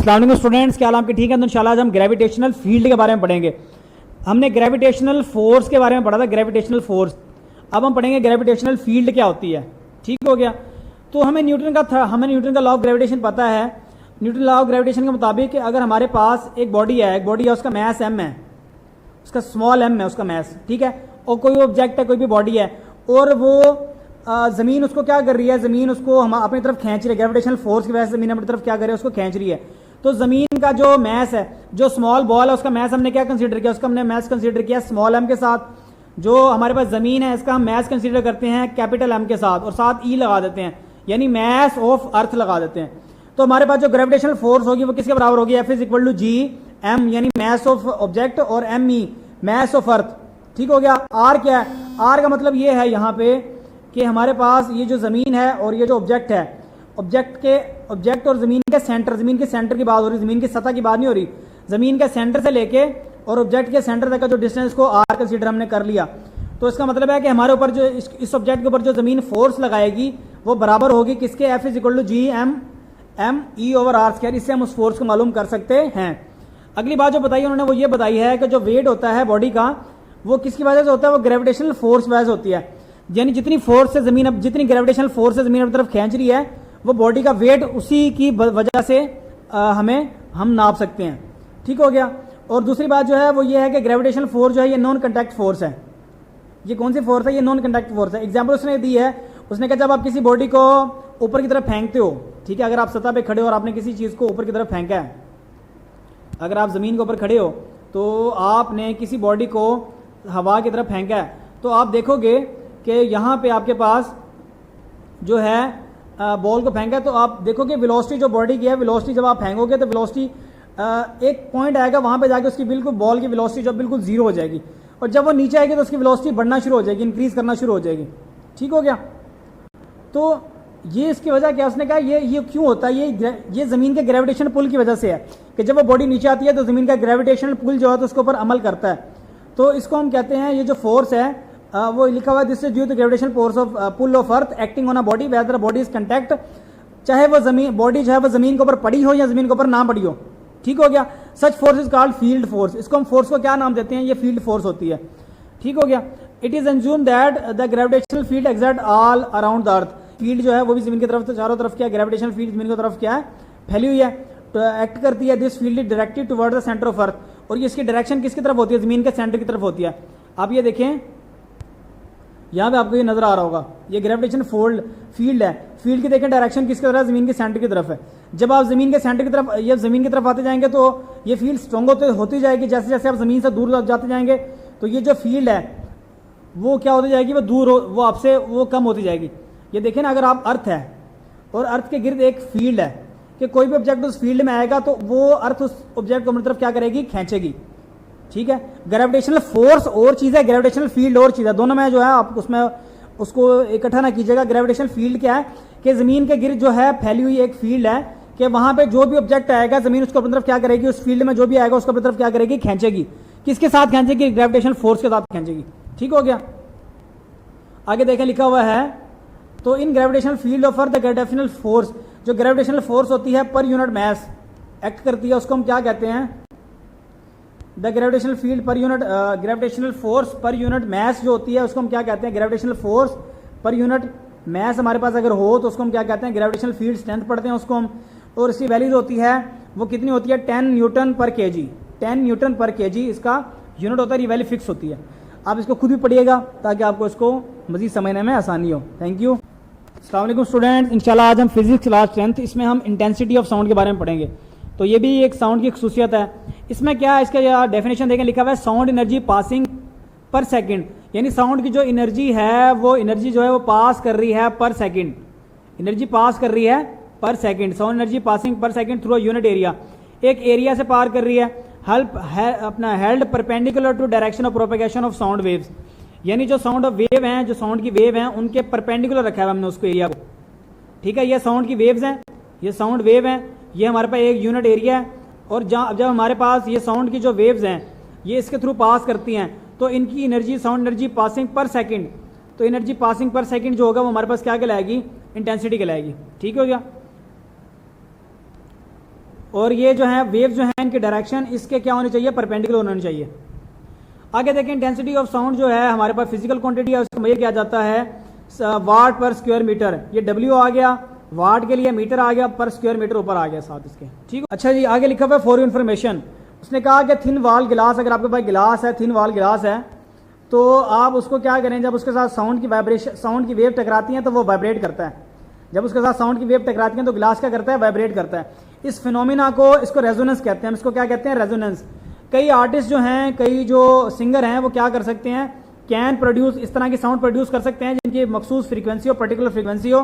अस्सलाम वालेकुम स्टूडेंट्स, क्या हाल आपके? ठीक है। तो इंशाल्लाह आज हम ग्रेविटेशनल फील्ड के बारे में पढ़ेंगे। हमने ग्रेविटेशनल फोर्स के बारे में पढ़ा था, ग्रेविटेशनल फोर्स। अब हम पढ़ेंगे ग्रेविटेशनल फील्ड क्या होती है। ठीक हो गया। तो हमें न्यूटन का लॉ ऑफ ग्रेविटेशन पता है। न्यूटन लॉ ऑफ ग्रेविटेशन के मुताबिक अगर हमारे पास एक बॉडी है, उसका मैस m है, उसका स्मॉल m है उसका मैस, ठीक है, और कोई ऑब्जेक्ट है, कोई भी बॉडी है, और वो ज़मीन उसको क्या कर रही है, ज़मीन उसको हम अपनी तरफ खींच रही है, ग्रेविटेशनल फोर्स की वजह से ज़मीन अपनी तरफ क्या कर रही है, उसको खींच रही है। तो ज़मीन का जो मैस है, जो स्मॉल बॉल है, उसका मैस हमने क्या कंसीडर किया, उसका हमने मैस कंसीडर किया स्मॉल m के साथ। जो हमारे पास ज़मीन है इसका हम मैस कंसीडर करते हैं कैपिटल M के साथ, और साथ E लगा देते हैं, यानी मैस ऑफ अर्थ लगा देते हैं। तो हमारे पास जो ग्रेविटेशनल फोर्स होगी वो किसके बराबर होगी, F = G M, यानी मैस ऑफ ऑब्जेक्ट, और ME मैस ऑफ अर्थ। ठीक हो गया। R क्या है? R का मतलब ये है यहाँ पे कि हमारे पास ये जो ज़मीन है और ये जो ऑब्जेक्ट है, ऑब्जेक्ट और ज़मीन के सेंटर की बात हो रही, ज़मीन की सतह की बात नहीं हो रही। ज़मीन के सेंटर से लेके और ऑब्जेक्ट के सेंटर तक का जो डिस्टेंस को R कंसीडर हमने कर लिया। तो इसका मतलब है कि हमारे ऊपर जो इस ऑब्जेक्ट के ऊपर जो ज़मीन फोर्स लगाएगी वो बराबर होगी किसके, F = G M E/R²। इससे हम उस फोर्स को मालूम कर सकते हैं। अगली बात जो बताई उन्होंने वो ये बताई है कि जो वेट होता है बॉडी का वो किसकी वजह से होता है, वो ग्रेविटेशनल फोर्स वजह से होती है। यानी जितनी ग्रेविटेशनल फोर्स से ज़मीन अपनी तरफ खींच रही है वो बॉडी का वेट उसी की वजह से हम नाप सकते हैं। ठीक हो गया। और दूसरी बात जो है वो ये है कि ग्रेविटेशनल फोर्स जो है ये नॉन कंटैक्ट फोर्स है। ये कौन सी फोर्स है? ये नॉन कंटैक्ट फोर्स है। एग्जाम्पल उसने दी है, उसने कहा जब आप किसी बॉडी को ऊपर की तरफ फेंकते हो, ठीक है, अगर आप सतह पे खड़े हो और आपने किसी चीज़ को ऊपर की तरफ फेंका है, अगर आप ज़मीन के ऊपर खड़े हो तो आपने किसी बॉडी को हवा की तरफ फेंका है, तो आप देखोगे कि यहाँ पे आपके पास जो है बॉल को फेंका है, तो आप देखोगे वेलोसिटी जो बॉडी की है, वेलोसिटी जब आप फेंकोगे तो वेलोसिटी एक पॉइंट आएगा, वहाँ पे जाके उसकी बिल्कुल बॉल की वेलोसिटी जो बिल्कुल जीरो हो जाएगी, और जब वो नीचे आएगी तो उसकी वेलोसिटी बढ़ना शुरू हो जाएगी, इंक्रीज करना शुरू हो जाएगी। ठीक हो गया। तो ये इसकी वजह क्या, उसने कहा ये क्यों होता है, ये ज़मीन के ग्रेविटेशन पुल की वजह से है कि जब वो बॉडी नीचे आती है तो ज़मीन का ग्रेविटेशनल पुल जो है तो उसके ऊपर अमल करता है। तो इसको हम कहते हैं, ये जो फोर्स है वो लिखा हुआ है, this is due to gravitational force of pull of earth acting on a body whether body is contact, चाहे वो बॉडी जो है वो ज़मीन के ऊपर पड़ी हो या ज़मीन के ऊपर ना पड़ी हो। ठीक हो गया। Such force is called field force. इसको हम फोर्स को क्या नाम देते हैं, ये फील्ड फोर्स होती है। ठीक हो गया। It is assume that the gravitational field exert all around the earth. Field जो है वो भी ज़मीन की तरफ, तो चारों तरफ क्या है, ग्रेविटेशनल फील्ड ज़मीन की तरफ क्या है, फैली हुई है, तो एक्ट करती है। This field is directed toward the centre of earth, और ये इसकी डायरेक्शन किसकी तरफ होती है, ज़मीन के सेंटर की तरफ होती है। आप ये देखें, यहाँ पे आपको ये नजर आ रहा होगा, ये ग्रेविटेशन फील्ड है। फील्ड की देखें डायरेक्शन किसकी तरफ है, ज़मीन के सेंटर की तरफ है। जब आप ज़मीन के सेंटर की तरफ, ये ज़मीन की तरफ आते जाएंगे तो ये फील्ड स्ट्रॉन्ग होती जाएगी। जैसे जैसे आप ज़मीन से दूर जाते जाएंगे तो ये जो फील्ड है वो क्या होती जाएगी, वो आपसे वो कम होती जाएगी। ये देखें ना, अगर आप अर्थ है और अर्थ के गिर्द एक फील्ड है कि कोई भी ऑब्जेक्ट उस फील्ड में आएगा तो वो अर्थ उस ऑब्जेक्ट को अपनी तरफ क्या करेगी, खींचेगी। ठीक है। ग्रेविटेशनल फोर्स और चीज़ है, ग्रेविटेशनल फील्ड और चीज़ है। दोनों में जो है आप उसमें उसको इकट्ठा ना कीजिएगा। ग्रेविटेशनल फील्ड क्या है कि ज़मीन के गिर्द जो है फैली हुई एक फील्ड है कि वहाँ पे जो भी ऑब्जेक्ट आएगा ज़मीन उसको अपनी तरफ क्या करेगी, उस फील्ड में जो भी आएगा उसको अपनी तरफ क्या करेगी, खींचेगी। किसके साथ खींचेगी, ग्रेविटेशनल फोर्स के साथ खींचेगी। ठीक हो गया। आगे देखें, लिखा हुआ है, तो in gravitational field of earth the gravitational force, जो ग्रेविटेशनल फोर्स होती है पर यूनिट मैस एक्ट करती है, उसको हम क्या कहते हैं, the gravitational field per unit, gravitational force per unit mass जो होती है उसको हम क्या कहते हैं, gravitational force per unit mass हमारे पास अगर हो तो उसको हम क्या कहते हैं, ग्रेविटेशनल फील्ड स्ट्रेंथ पढ़ते हैं उसको हम। और इसकी वैल्यू होती है वो कितनी होती है, 10 न्यूटन पर केजी। 10 न्यूटन पर केजी इसका यूनिट होता है, ये वैल्यू फिक्स होती है। आप इसको खुद भी पढ़िएगा ताकि आपको इसको मजीद समझने में आसानी हो। Thank you. अस्सलाम वालेकुम स्टूडेंट्स, इंशाल्लाह आज हम फिजिक्स क्लास 10th, इसमें हम इंटेंसिटी ऑफ साउंड के बारे में पढ़ेंगे। तो ये भी एक साउंड की खसूसियत है। इसमें क्या है, इसका डेफिनेशन देखें, लिखा हुआ है sound energy passing per second, यानी साउंड की जो एनर्जी है वो एनर्जी जो है वो पास कर रही है पर सेकंड, एनर्जी पास कर रही है per second. Sound energy passing per second through a unit area, एक एरिया से पार कर रही है। Held perpendicular to direction of propagation of sound waves, यानी जो साउंड ऑफ वेव हैं, जो साउंड की वेव हैं उनके परपेंडिकुलर रखा है हमने उसको एरिया को। ठीक है। ये साउंड की वेव्स हैं, ये साउंड वेव हैं, ये हमारे पास एक यूनिट एरिया है, और जब हमारे पास ये साउंड की जो वेव्स हैं ये इसके थ्रू पास करती हैं तो इनकी energy, sound energy passing per second, तो एनर्जी पासिंग पर सेकंड जो होगा वो हमारे पास क्या कहलाएगी, इंटेंसिटी कहलाएगी। ठीक हो गया। और ये जो है वेव जो है इनकी डायरेक्शन इसके क्या होनी चाहिए, परपेंडिकुलर होनी चाहिए। आगे देखें इंटेंसिटी ऑफ साउंड जो है हमारे पास फिजिकल क्वांटिटी है, उसको मेजर किया जाता है वाट पर स्क्वायर मीटर। ये डब्ल्यू आ गया वाट के लिए, मीटर आ गया पर स्क्वायर मीटर ऊपर आ गया साथ इसके, ठीक है। अच्छा जी आगे लिखा हुआ है फॉर इन्फॉर्मेशन, उसने कहा कि थिन वाल गिलास, अगर आपके पास गिलास है, थिन वाल गिलास है, तो आप उसको क्या करें, जब उसके साथ साउंड की वाइब्रेशन, साउंड की वेव टकराती है तो वो वाइब्रेट करता है। जब उसके साथ साउंड की वेव टकराती है तो गिलास क्या करता है, वाइब्रेट करता है। इस फिनोमिना को, इसको रेजोनेंस कहते हैं। इसको क्या कहते हैं, रेजोनेंस। कई आर्टिस्ट जो हैं, कई जो सिंगर हैं, वो क्या कर सकते हैं, कैन प्रोड्यूस, इस तरह की साउंड प्रोड्यूस कर सकते हैं जिनकी मखसूस फ्रीक्वेंसी हो, पर्टिकुलर फ्रीक्वेंसी हो।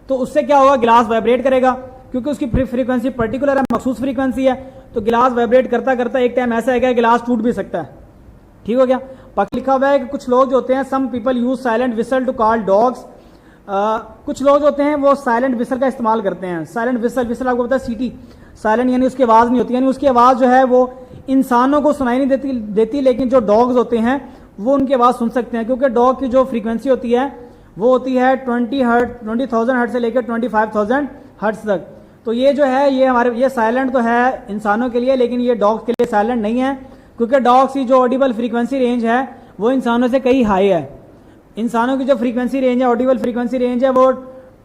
तो उससे क्या होगा, गिलास वाइब्रेट करेगा, क्योंकि उसकी फ्रीक्वेंसी पर्टिकुलर है, मखसूस फ्रीक्वेंसी है। तो गिलास वाइब्रेट करता करता एक टाइम ऐसा है गिलास टूट भी सकता है, ठीक हो गया। बाकी लिखा हुआ है कि कुछ लोग जो होते हैं, some people use silent whistle to call dogs. कुछ लोग जो होते हैं वो साइलेंट विसल का इस्तेमाल करते हैं। साइलेंट विसल, विसल आपको पता है सीटी, साइलेंट यानी उसकी आवाज नहीं होती, यानी उसकी आवाज जो है वो इंसानों को सुनाई नहीं देती, लेकिन जो डॉग्स होते हैं वो उनकी आवाज सुन सकते हैं, क्योंकि डॉग की जो फ्रीक्वेंसी होती है वो होती है 20,000 हर्ट्ज से लेकर 25,000 हर्ट्ज तक। तो ये जो है ये हमारे, ये साइलेंट तो है इंसानों के लिए, लेकिन ये डॉग्स के लिए साइलेंट नहीं है, क्योंकि डॉग्स की जो ऑडिबल फ्रीक्वेंसी रेंज है वो इंसानों से कई हाई है। इंसानों की जो फ्रीक्वेंसी रेंज है, ऑडिबल फ्रीक्वेंसी रेंज है, वो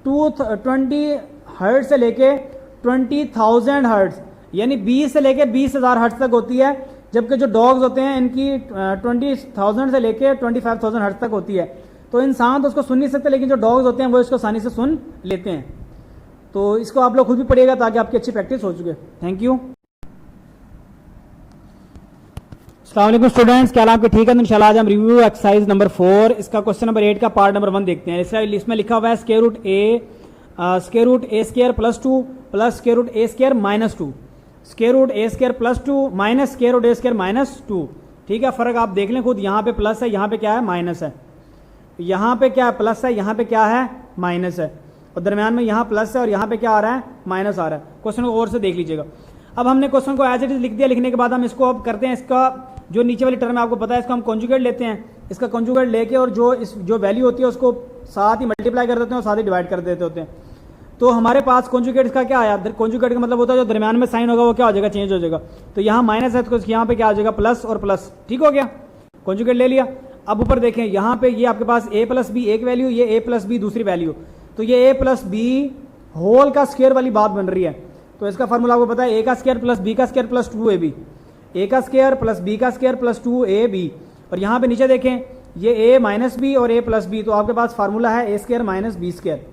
220 हर्ट्ज से लेके 20,000 हर्ट्ज, यानी 20 से लेके 20,000 हर्ट्ज तक होती है। जबकि जो डॉग्स होते हैं इनकी 20,000 से लेके 25,000 हर्ट्ज तक होती है। तो इंसान तो उसको सुन नहीं सकते, लेकिन जो डॉग्स होते हैं वो इसको आसानी से सुन लेते हैं। तो इसको आप लोग खुद भी पढ़िएगा ताकि आपकी अच्छी प्रैक्टिस हो चुके। Thank you. अस्सलाम वालेकुम स्टूडेंट्स, क्या हाल आपके, ठीक है। तो इंशाल्लाह आज हम रिव्यू एक्सरसाइज नंबर 4, इसका क्वेश्चन नंबर 8 का पार्ट नंबर 1 देखते हैं। इसमें लिखा हुआ है square root A square plus 2 plus square root A square minus 2, square root A square plus 2 minus square root A square minus 2, ठीक है। फर्क आप देख लें खुद, यहाँ पे प्लस है, यहाँ पे क्या है, माइनस है। यहाँ पे क्या है, प्लस है, यहाँ पे क्या है, माइनस है, और दरमियान में यहाँ प्लस है और यहाँ पे क्या आ रहा है, माइनस आ रहा है। क्वेश्चन को और से देख लीजिएगा। अब हमने क्वेश्चन को एज इट इज लिख दिया, लिखने के बाद हम इसको अब करते हैं, इसका जो नीचे वाली टर्म है आपको पता है, इसको हम कॉन्जुगेट लेते हैं। इसका कॉन्जुगेट लेके और जो वैल्यू होती है उसको साथ ही मल्टीप्लाई कर देते हैं और साथ ही डिवाइड कर देते होते हैं। तो हमारे पास कॉन्जुगेट का क्या आया, कॉन्जुगेट का मतलब होता है जो दरमियान में साइन होगा वो क्या हो जाएगा, चेंज हो जाएगा। तो यहाँ माइनस है तो यहाँ पे क्या आ जाएगा, प्लस और प्लस, ठीक हो गया। कॉन्जुगेट ले लिया। अब ऊपर देखें, यहाँ पे ये आपके पास a प्लस बी एक वैल्यू, ये a प्लस बी दूसरी वैल्यू, तो ये a प्लस बी होल का स्क्वायर वाली बात बन रही है। तो इसका फार्मूला आपको पता है, a का स्क्वायर प्लस b का स्क्वायर प्लस 2ab, a का स्क्वायर प्लस b का स्क्वायर प्लस 2ab। और यहाँ पे नीचे देखें, ये a माइनस बी और a प्लस बी, तो आपके पास फार्मूला है a square minus b square,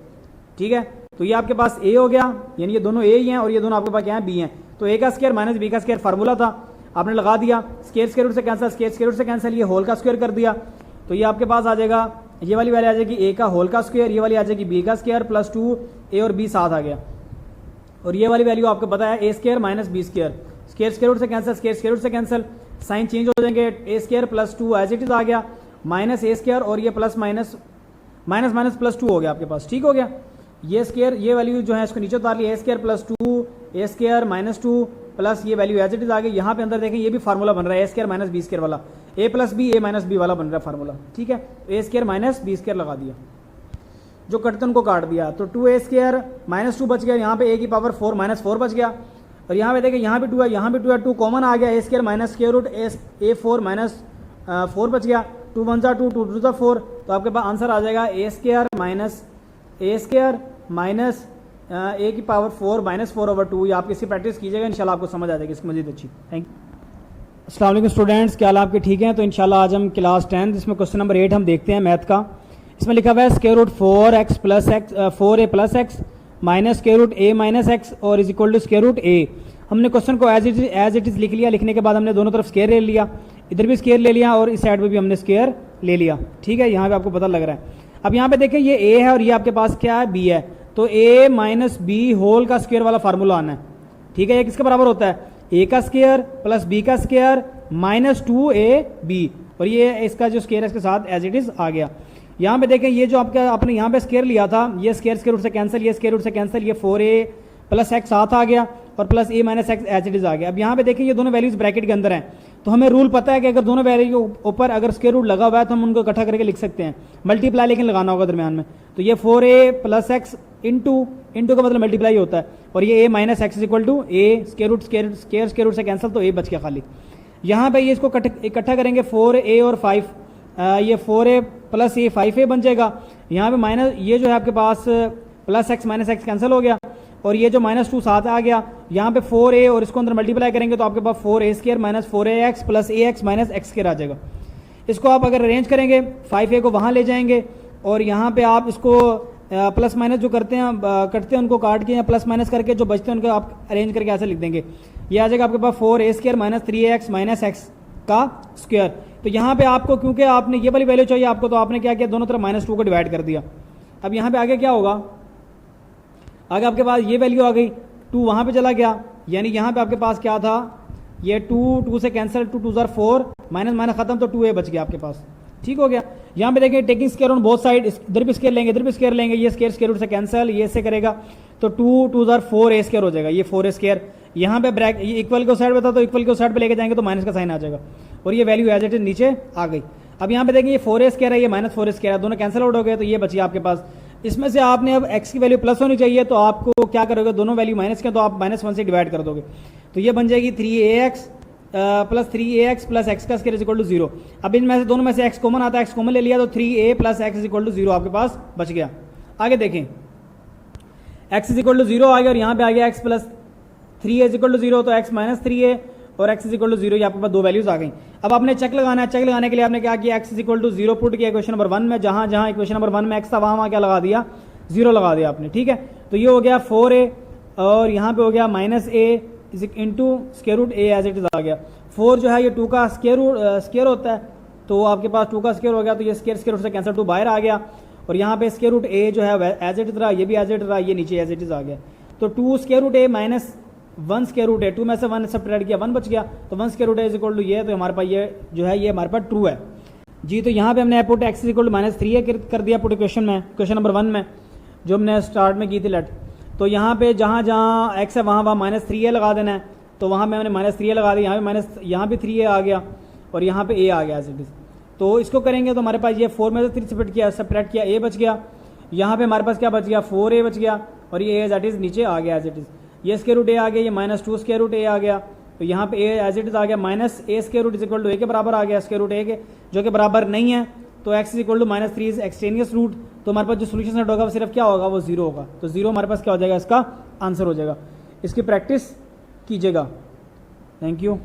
ठीक है। तो ये आपके पास a हो गया, यानी ये दोनों a ही हैं और ये दोनों आपके पास क्या है, b हैं। तो a का स्क्वायर माइनस b का स्क्वायर फार्मूला था, आपने लगा दिया, स्क्वायर स्क्वायर रूट से कैंसिल, स्क्वायर स्क्वायर रूट से कैंसिल, ये होल का स्क्वायर कर दिया। तो ये आपके पास आ जाएगा, ये वाली वैल्यू आ जाएगी a का होल का स्क्वायर, ये वाली आ जाएगी b का स्क्वायर प्लस 2a और b साथ आ गया। और ये वाली वैल्यू आपको पता है a square minus b square, square square root से कैंसिल, स्क्वायर स्क्वायर रूट से कैंसिल, साइन चेंज हो जाएंगे, a square plus 2 as it is आ गया, माइनस a स्क्वायर और ये plus minus minus minus plus 2 हो गया आपके पास, ठीक हो गया। ये स्क्वायर, ये वैल्यू जो है इसको नीचे उतार लिया, a square plus 2 a square minus 2 plus ये वैल्यू एज इट इज आ गई। यहाँ पे अंदर देखें ये भी फार्मूला बन रहा है, a square minus b square वाला, a plus b a minus b वाला बन रहा है फार्मूला, ठीक है। a square minus b square लगा दिया, जो कटते उनको काट दिया, तो 2a स्क्वायर माइनस 2 बच गया, यहाँ पे a की पावर 4 माइनस 4 बच गया। और यहाँ पे देखें, यहाँ भी 2 है, यहाँ भी 2 है, 2 कॉमन आ गया, a square minus square root a4 minus 4 बच गया, 2 1 जा 2 2 2 जा 4, तो आपके पास आंसर आ जाएगा a स्क्वायर माइनस a की पावर 4 माइनस 4 ओवर 2। ये आप इसकी प्रैक्टिस कीजिएगा, इंशाल्लाह आपको समझ आ जाएगी इसकी मजीद अच्छी। Thank you. अस्सलाम वालेकुम स्टूडेंट्स, क्या हाल आपके, ठीक हैं। तो इंशाल्लाह आज हम क्लास 10 इसमें क्वेश्चन नंबर 8 हम देखते हैं मैथ का। इसमें लिखा हुआ है square root 4a plus x minus square root a minus x और is equal to square root a। हमने क्वेश्चन को एज इट इज लिख लिया, लिखने के बाद हमने दोनों तरफ स्क्वायर ले लिया, इधर भी स्क्वायर ले लिया और इस साइड पे भी हमने स्क्वायर ले लिया, ठीक है। यहाँ पे आपको पता लग रहा है। अब यहाँ पे देखें, ये a है और ये आपके पास क्या है, b है, तो a माइनस बी होल का स्क्वायर वाला फार्मूला आना है, ठीक है। ये किसके बराबर होता है, a का स्क्वायर प्लस b का स्क्वायर माइनस 2ab, और ये इसका जो स्क्वायर है इसके साथ एज इट इज आ गया। यहाँ पे देखें, ये जो आपने यहाँ पे स्क्वायर लिया था, ये स्क्वायर स्क्वायर रूट से कैंसिल, ये स्क्वायर रूट से कैंसिल, ये 4a प्लस x साथ आ गया और plus a minus x as it is आ गया। अब यहाँ पे देखें, ये दोनों वैल्यूज ब्रैकेट के अंदर हैं, तो हमें रूल पता है कि अगर दोनों वैल्यू के ऊपर अगर स्क्वायर रूट लगा हुआ है तो हम उनको इकट्ठा करके लिख सकते हैं, मल्टीप्लाई लेकिन लगाना होगा दरमियान में। तो ये 4a प्लस x इंटू का मतलब मल्टीप्लाई होता है, और ये a minus x equal to a square root से कैंसिल, तो a बच गया खाली। यहाँ पे ये इसको इकट्ठा करेंगे 4a और 5, ये 4a प्लस ये 5a बन जाएगा। यहाँ पे माइनस ये जो है आपके पास plus X minus X cancel हो गया, और ये जो -2 साथ आ गया, यहाँ पे 4a और इसको अंदर मल्टीप्लाई करेंगे तो आपके पास 4a square minus 4ax plus ax minus X square आ जाएगा। इसको आप अगर अरेंज करेंगे 5a को वहाँ ले जाएंगे, और यहाँ पे आप इसको प्लस माइनस जो करते हैं उनको काट के या प्लस माइनस करके जो बचते हैं उनको आप अरेंज करके ऐसे लिख देंगे। ये आ जाएगा आपके पास 4a square minus 3ax minus x का स्क्वायर। तो यहाँ पे आपको क्योंकि आपने ये वाली वैल्यू चाहिए आपको, तो आपने क्या किया, दोनों तरफ -2 को डिवाइड कर दिया। अब यहाँ पे आगे क्या होगा, आगे आपके पास ये वैल्यू आ गई, 2 वहाँ पे चला गया, यानी यहाँ पे आपके पास क्या था, ये 2 से कैंसिल, 2 2 ज़ार 4 माइनस माइनस खत्म, तो 2a बच गया आपके पास। ठीक हो गया। यहाँ पे देखिए taking square on both side, इधर भी स्केयर लेंगे इधर भी स्केयर लेंगे, ये स्केयर रूट से कैंसिल, ये से करेगा तो 2 2 ज़ार 4a स्केयर हो जाएगा, ये 4a स्केयर। यहाँ पे ब्रैक ये इक्वल को साइड बता, तो इक्वल को साइड पे लेके जाएंगे तो माइनस का साइन आ जाएगा, और ये वैल्यू एज इट इज नीचे आ गई। अब यहाँ पे देखिए ये 4a स्केयर है, ये -4a स्केयर है, दोनों कैंसिल आउट हो गए, तो ये बची आपके पास। इसमें से आपने अब x की वैल्यू प्लस होनी चाहिए, तो आपको क्या करोगे, दोनों वैल्यू माइनस के, तो आप -1 से डिवाइड कर दोगे, तो ये बन जाएगी 3ax plus 3ax plus x का स्केयर इज इक्वल टू 0। अब इनमें से दोनों में से x कॉमन आता है, x कॉमन ले लिया तो 3a plus x is equal to 0 आपके पास बच गया। आगे देखें, x इज इक्वल टू 0 आ गया, और यहाँ पे आ गया x plus 3a is equal to 0, तो x माइनस 3a और x इज इक्वल टू 0, ये आपके पास दो वैल्यूज आ गई। अब आपने चेक लगाना है, चेक लगाने के लिए आपने क्या किया, x is equal to 0 put किया इक्वेशन नंबर 1 में, जहां जहां इक्वेशन नंबर 1 में x था वहां क्या लगा दिया, 0 लगा दिया आपने। ठीक है, तो ये हो गया 4a, और यहाँ पे हो गया -a into square root a as it is आ गया। 4 जो है ये 2 का स्केयर होता है, तो आपके पास 2 का स्केयर हो गया, तो ये स्केयर रूट से कैंसिल, 2 बाहर आ गया, और यहाँ पे स्केयर रूट a जो है एज इट इज रहा, ये भी एज इट रहा, ये नीचे एज इट इज आ गया। तो 2 square root a minus 1 square root a, 2 में से 1 सब्ट्रैक्ट किया 1 बच गया, तो 1 square root a is equal to ये, तो हमारे पास ये जो है ये हमारे पास ट्रू है जी। तो यहाँ पे हमने put x is equal to -3a कर दिया पुट इक्वेशन में, क्वेश्चन नंबर 1 में जो हमने स्टार्ट में की थी लेट। तो यहाँ पे जहाँ जहाँ x है वहाँ -3a लगा देना है, तो वहाँ पे हमने -3a लगा दिया, यहाँ भी 3a आ गया, और यहाँ पे a आ गया एज इट इज। तो इसको करेंगे तो हमारे पास ये 4 में से 3 सब्ट्रैक्ट किया a बच गया, यहाँ पे हमारे पास क्या बच गया 4a बच गया, और ये एज इट इज नीचे आ गया एज इट इज। ये स्केयर रूट a आ गया, ये -2 स्केयर रूट a आ गया, तो यहाँ पे a एज इट इज आ गया, -a square root is equal to a के बराबर आ गया, स्केयर रूट a के जो कि बराबर नहीं है, तो x is equal to -3 is extraneous root, तो हमारे पास जो सोल्यूशन सेट होगा वो सिर्फ क्या होगा, वो 0 होगा, तो 0 हमारे पास क्या हो जाएगा, इसका आंसर हो जाएगा। इसकी प्रैक्टिस कीजिएगा। Thank you.